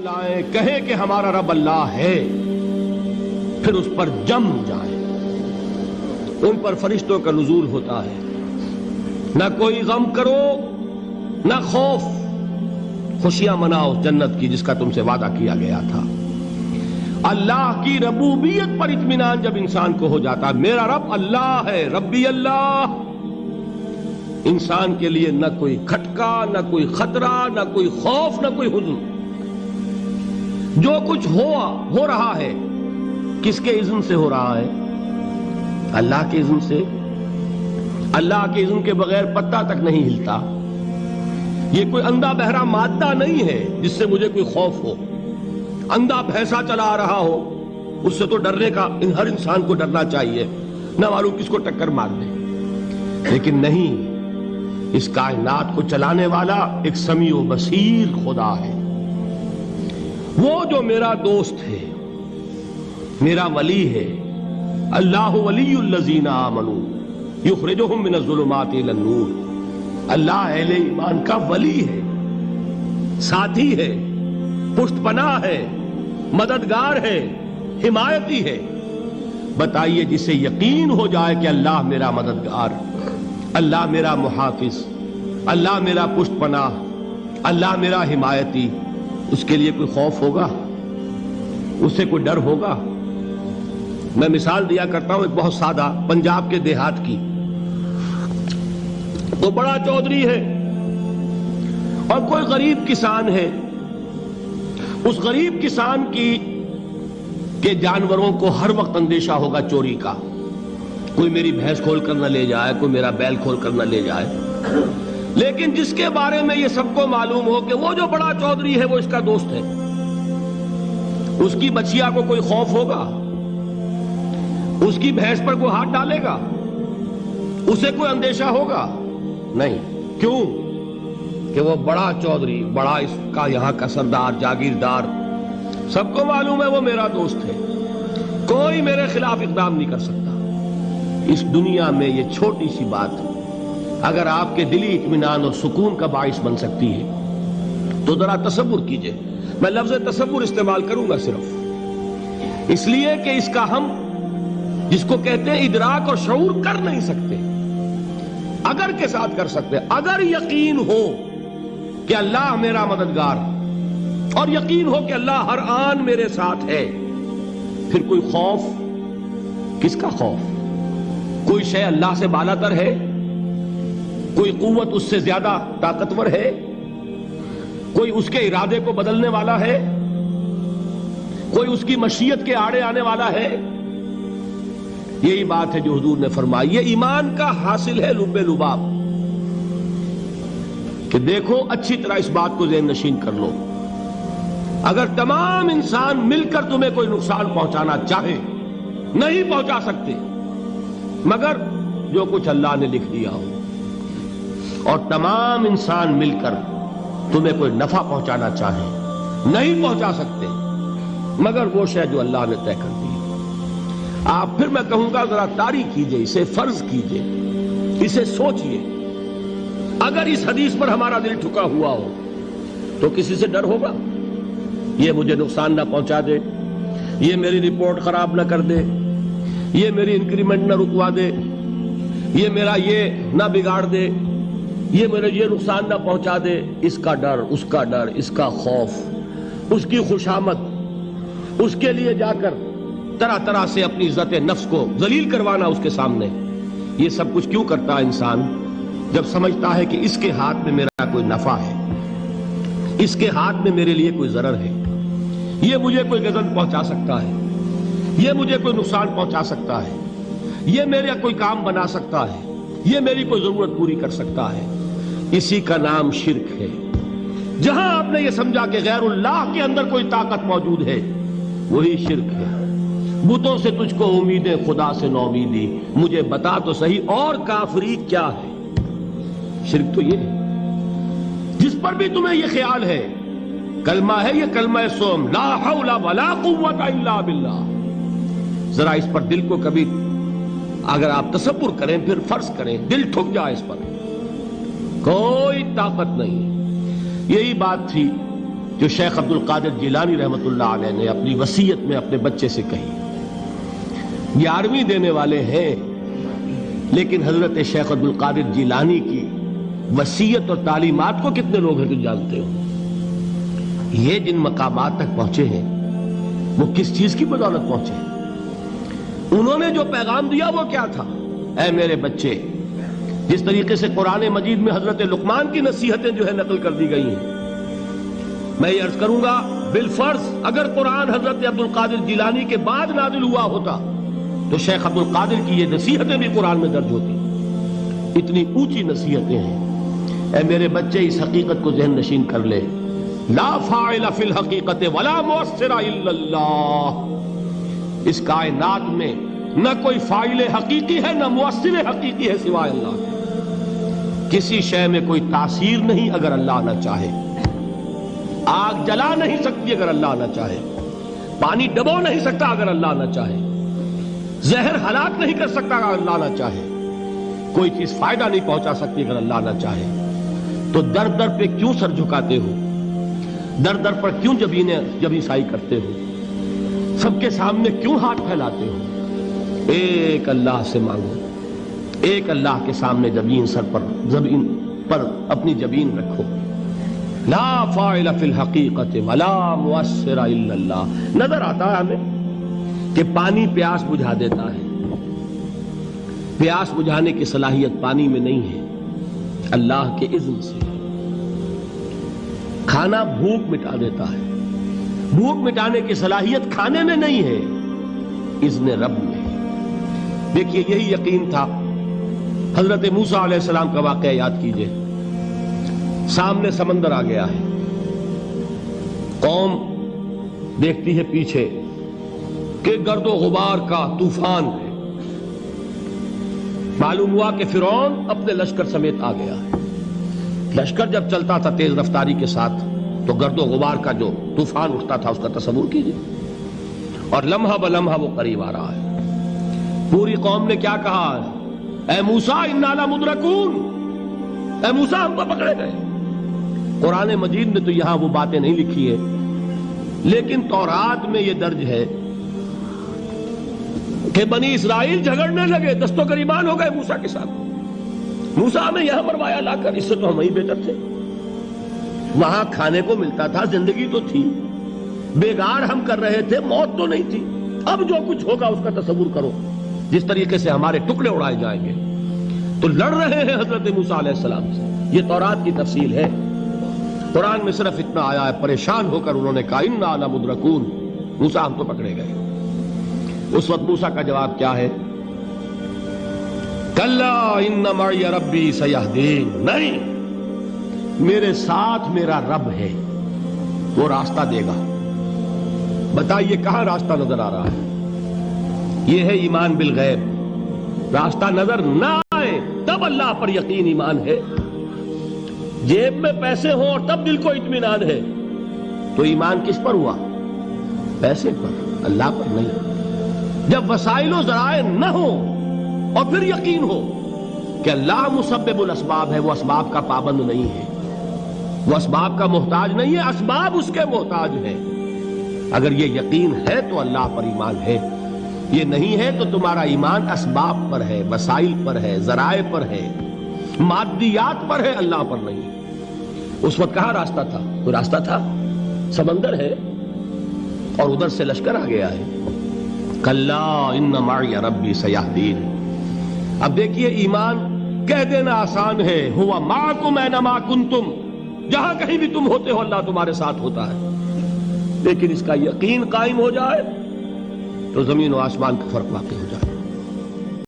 لائیں کہیں کہ ہمارا رب اللہ ہے، پھر اس پر جم جائیں۔ ان پر فرشتوں کا نزول ہوتا ہے، نہ کوئی غم کرو نہ خوف، خوشیاں مناؤ جنت کی جس کا تم سے وعدہ کیا گیا تھا۔ اللہ کی ربوبیت پر اطمینان جب انسان کو ہو جاتا، میرا رب اللہ ہے، ربی اللہ، انسان کے لیے نہ کوئی کھٹکا، نہ کوئی خطرہ، نہ کوئی خوف، نہ کوئی حزن۔ جو کچھ ہو رہا ہے کس کے اذن سے ہو رہا ہے؟ اللہ کے اذن سے۔ اللہ کے اذن کے بغیر پتا تک نہیں ہلتا۔ یہ کوئی اندھا بہرا مادہ نہیں ہے جس سے مجھے کوئی خوف ہو۔ اندھا بھینسا چلا آ رہا ہو اس سے تو ڈرنے کا ہر انسان کو ڈرنا چاہیے، نہ معلوم کس کو ٹکر مار دے۔ لیکن نہیں، اس کائنات کو چلانے والا ایک سمیع و بصیر خدا ہے، وہ جو میرا دوست ہے، میرا ولی ہے۔ اللہ ولی الذین آمنوا یخرجہم من الظلمات الی النور۔ اللہ اہل ایمان کا ولی ہے، ساتھی ہے، پشت پناہ ہے، مددگار ہے، حمایتی ہے۔ بتائیے جسے یقین ہو جائے کہ اللہ میرا مددگار، اللہ میرا محافظ، اللہ میرا پشت پناہ، اللہ میرا حمایتی، اس کے لیے کوئی خوف ہوگا؟ اس سے کوئی ڈر ہوگا؟ میں مثال دیا کرتا ہوں ایک بہت سادہ، پنجاب کے دیہات کی۔ وہ بڑا چودھری ہے اور کوئی غریب کسان ہے۔ اس غریب کسان کے جانوروں کو ہر وقت اندیشہ ہوگا چوری کا، کوئی میری بھینس کھول کر نہ لے جائے، کوئی میرا بیل کھول کر نہ لے جائے۔ لیکن جس کے بارے میں یہ سب کو معلوم ہو کہ وہ جو بڑا چودھری ہے وہ اس کا دوست ہے، اس کی بچیا کو کوئی خوف ہوگا؟ اس کی بھینس پر کوئی ہاتھ ڈالے گا؟ اسے کوئی اندیشہ ہوگا؟ نہیں۔ کیوں؟ کہ وہ بڑا چودھری، بڑا اس کا یہاں کا سردار، جاگیردار، سب کو معلوم ہے وہ میرا دوست ہے، کوئی میرے خلاف اقدام نہیں کر سکتا۔ اس دنیا میں یہ چھوٹی سی بات اگر آپ کے دلی اطمینان اور سکون کا باعث بن سکتی ہے تو ذرا تصور کیجئے۔ میں لفظ تصور استعمال کروں گا صرف اس لیے کہ اس کا ہم جس کو کہتے ہیں ادراک اور شعور کر نہیں سکتے، اگر کے ساتھ کر سکتے۔ اگر یقین ہو کہ اللہ میرا مددگار اور یقین ہو کہ اللہ ہر آن میرے ساتھ ہے، پھر کوئی خوف، کس کا خوف؟ کوئی شے اللہ سے بالا تر ہے؟ کوئی قوت اس سے زیادہ طاقتور ہے؟ کوئی اس کے ارادے کو بدلنے والا ہے؟ کوئی اس کی مشیت کے آڑے آنے والا ہے؟ یہی بات ہے جو حضور نے فرمائی۔ یہ ایمان کا حاصل ہے لب لباب، کہ دیکھو اچھی طرح اس بات کو ذہن نشین کر لو، اگر تمام انسان مل کر تمہیں کوئی نقصان پہنچانا چاہے نہیں پہنچا سکتے، مگر جو کچھ اللہ نے لکھ دیا ہو، اور تمام انسان مل کر تمہیں کوئی نفع پہنچانا چاہے نہیں پہنچا سکتے، مگر وہ شے جو اللہ نے طے کر دی۔ آپ پھر میں کہوں گا ذرا طاری کیجئے، اسے فرض کیجئے، اسے سوچئے۔ اگر اس حدیث پر ہمارا دل ٹھکا ہوا ہو تو کسی سے ڈر ہوگا؟ یہ مجھے نقصان نہ پہنچا دے، یہ میری رپورٹ خراب نہ کر دے، یہ میری انکریمنٹ نہ رکوا دے، یہ میرا یہ نہ بگاڑ دے، یہ میرے یہ نقصان نہ پہنچا دے۔ اس کا ڈر، اس کا ڈر، اس کا خوف، اس کی خوشامد، اس کے لیے جا کر طرح طرح سے اپنی عزت نفس کو ذلیل کروانا اس کے سامنے، یہ سب کچھ کیوں کرتا ہے انسان؟ جب سمجھتا ہے کہ اس کے ہاتھ میں میرا کوئی نفع ہے، اس کے ہاتھ میں میرے لیے کوئی ضرر ہے، یہ مجھے کوئی غضب پہنچا سکتا ہے، یہ مجھے کوئی نقصان پہنچا سکتا ہے، یہ میرا کوئی کام بنا سکتا ہے، یہ میری کوئی ضرورت پوری کر سکتا ہے، اسی کا نام شرک ہے۔ جہاں آپ نے یہ سمجھا کہ غیر اللہ کے اندر کوئی طاقت موجود ہے، وہی شرک ہے۔ بتوں سے تجھ کو امیدیں، خدا سے نومیدی، مجھے بتا تو صحیح اور کافری کیا ہے؟ شرک تو یہ ہے جس پر بھی تمہیں یہ خیال ہے، کلمہ ہے یہ کلمہ سوم، لا حول ولا قوت الا باللہ، ذرا اس پر دل کو کبھی اگر آپ تصور کریں، پھر فرض کریں، دل ٹھک جائے اس پر، کوئی طاقت نہیں۔ یہی بات تھی جو شیخ عبد القادر جیلانی رحمۃ اللہ علیہ نے اپنی وصیت میں اپنے بچے سے کہی. 11ویں دینے والے ہیں، لیکن حضرت شیخ عبد القادر جیلانی کی وصیت اور تعلیمات کو کتنے لوگ ہیں کہ جانتے ہو؟ یہ جن مقامات تک پہنچے ہیں وہ کس چیز کی بدولت پہنچے ہیں؟ انہوں نے جو پیغام دیا وہ کیا تھا؟ اے میرے بچے، جس طریقے سے قرآن مجید میں حضرت لقمان کی نصیحتیں جو ہے نقل کر دی گئی ہیں، میں یہ عرض کروں گا بالفرض اگر قرآن حضرت عبد القادر جیلانی کے بعد نازل ہوا ہوتا تو شیخ عبد القادر کی یہ نصیحتیں بھی قرآن میں درج ہوتی. اتنی اونچی نصیحتیں ہیں. اے میرے بچے، اس حقیقت کو ذہن نشین کر لے، لا فاعل فی الحقیقت ولا مؤثر الا اللہ. اس کائنات میں نہ کوئی فاعل حقیقی ہے نہ مؤثر حقیقی ہے سوائے اللہ کے. کسی شے میں کوئی تاثیر نہیں اگر اللہ نہ چاہے. آگ جلا نہیں سکتی اگر اللہ نہ چاہے. پانی ڈبو نہیں سکتا اگر اللہ نہ چاہے. زہر ہلاک نہیں کر سکتا اگر اللہ نہ چاہے. کوئی چیز فائدہ نہیں پہنچا سکتی اگر اللہ نہ چاہے. تو در در پہ کیوں سر جھکاتے ہو؟ در در پر کیوں جبیں سائی کرتے ہو؟ سب کے سامنے کیوں ہاتھ پھیلاتے ہو؟ ایک اللہ سے مانگو. ایک اللہ کے سامنے زمین پر اپنی جبین رکھو. لا فاعل فی الحقیقت ولا مؤثر الا اللہ. نظر آتا ہے ہمیں کہ پانی پیاس بجھا دیتا ہے. پیاس بجھانے کی صلاحیت پانی میں نہیں ہے، اللہ کے اذن سے. کھانا بھوک مٹا دیتا ہے، بھوک مٹانے کی صلاحیت کھانے میں نہیں ہے، اذن رب میں. دیکھیے یہی یقین تھا. حضرت موسیٰ علیہ السلام کا واقعہ یاد کیجئے. سامنے سمندر آ گیا ہے، قوم دیکھتی ہے پیچھے کہ گرد و غبار کا طوفان ہے. معلوم ہوا کہ فرعون اپنے لشکر سمیت آ گیا ہے. لشکر جب چلتا تھا تیز رفتاری کے ساتھ تو گرد و غبار کا جو طوفان اٹھتا تھا اس کا تصور کیجئے. اور لمحہ بلمحہ وہ قریب آ رہا ہے. پوری قوم نے کیا کہا؟ اے موسیٰ انا لمدرکون، اے موسیٰ ہم کو پکڑے گئے. قرآن مجید نے تو یہاں وہ باتیں نہیں لکھی ہے، لیکن تورات میں یہ درج ہے کہ بنی اسرائیل جھگڑنے لگے، دست و گریبان ہو گئے موسیٰ کے ساتھ. موسیٰ ہمیں یہاں مروایا لا کر، اس سے تو ہم ہی بہتر تھے. وہاں کھانے کو ملتا تھا، زندگی تو تھی، بیگار ہم کر رہے تھے، موت تو نہیں تھی. اب جو کچھ ہوگا اس کا تصور کرو، جس طریقے سے ہمارے ٹکڑے اڑائے جائیں گے. تو لڑ رہے ہیں حضرت موسیٰ علیہ السلام سے. یہ تورات کی تفصیل ہے. قرآن میں صرف اتنا آیا ہے، پریشان ہو کر انہوں نے کہا انا لمدرکون، موسیٰ ہم تو پکڑے گئے. اس وقت موسیٰ کا جواب کیا ہے؟ کلا ان معی ربی سیہدین. نہیں، میرے ساتھ میرا رب ہے، وہ راستہ دے گا. بتائیے کہاں راستہ نظر آ رہا ہے؟ یہ ہے ایمان بالغیب. راستہ نظر نہ آئے تب اللہ پر یقین ایمان ہے. جیب میں پیسے ہوں اور تب دل کو اطمینان ہے تو ایمان کس پر ہوا؟ پیسے پر، اللہ پر نہیں. جب وسائل و ذرائع نہ ہو اور پھر یقین ہو کہ اللہ مسبب الاسباب ہے، وہ اسباب کا پابند نہیں ہے، وہ اسباب کا محتاج نہیں ہے، اسباب اس کے محتاج ہیں. اگر یہ یقین ہے تو اللہ پر ایمان ہے. یہ نہیں ہے تو تمہارا ایمان اسباب پر ہے، وسائل پر ہے، ذرائع پر ہے، مادیات پر ہے، اللہ پر نہیں. اس وقت کہاں راستہ تھا؟ کوئی راستہ تھا؟ سمندر ہے اور ادھر سے لشکر آ گیا ہے. کلا ان معی ربی سیہدین. اب دیکھیے ایمان کہہ دینا آسان ہے، ہوا معکم اینما کنتم، جہاں کہیں بھی تم ہوتے ہو اللہ تمہارے ساتھ ہوتا ہے. لیکن اس کا یقین قائم ہو جائے تو زمین و آسمان کا فرق واقع ہو جائے.